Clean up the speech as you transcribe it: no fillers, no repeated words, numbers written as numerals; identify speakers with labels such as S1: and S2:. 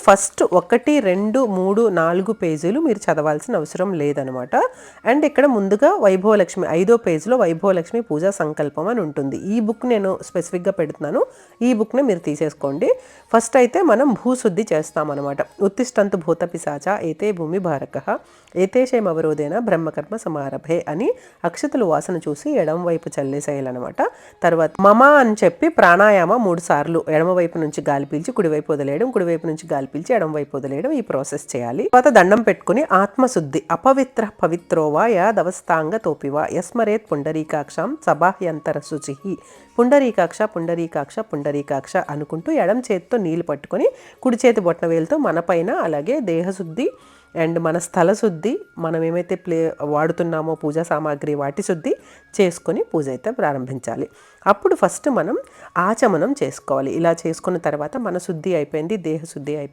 S1: First 1, 2, 3, 4 పేజీలు మీరు చదవాల్సిన అవసరం లేదనమాట. అండ్ ఇక్కడ ముందుగా వైభవలక్ష్మి 5వ పేజీలో వైభవలక్ష్మి పూజా సంకల్పం అని ఉంటుంది. ఈ బుక్ నేను స్పెసిఫిక్గా పెడుతున్నాను, ఈ బుక్ని మీరు తీసేసుకోండి. ఫస్ట్ అయితే మనం భూశుద్ధి చేస్తామన్నమాట. ఉత్తిష్టంతు భూత పిశాచ ఏతే భూమి భారక ఏతేషేం అవరోధేన బ్రహ్మకర్మ సమారభే అని అక్షతలు వాసన చూసి ఎడమ వైపు చల్లేసేయాలన్నమాట. తర్వాత మమ అని చెప్పి ప్రాణాయామ 3 సార్లు ఎడమవైపు నుంచి గాలి పీల్చి కుడివైపు వదిలేయడం, కుడివైపు నుంచి గాలి పీల్చి ఎడమవైపు వదిలేయడం, ఈ ప్రాసెస్ చేయాలి. తర్వాత దండం పెట్టుకుని ఆత్మశుద్ధి అపవిత్ర పవిత్రోవా యదవస్థాంగ తోపివా యస్మరేత్ పుండరీకాక్షం సబాహ్యంతర శుచి పుండరీకాక్ష పుండరీకాక్ష పుండరీకాక్ష అనుకుంటూ ఎడం చేతితో నీళ్లు పట్టుకొని కుడి చేతి బొట్టన వేలుతో మన పైన, అలాగే దేహశుద్ధి అండ్ మన స్థల శుద్ధి, మనం ఏమైతే వాడుతున్నామో పూజా సామాగ్రి వాటి శుద్ధి చేసుకొని పూజ అయితే ప్రారంభించాలి. అప్పుడు ఫస్ట్ మనం ఆచమనం చేసుకోవాలి. ఇలా చేసుకున్న తర్వాత మన శుద్ధి అయిపోయింది, దేహ శుద్ధి అయిపోయింది.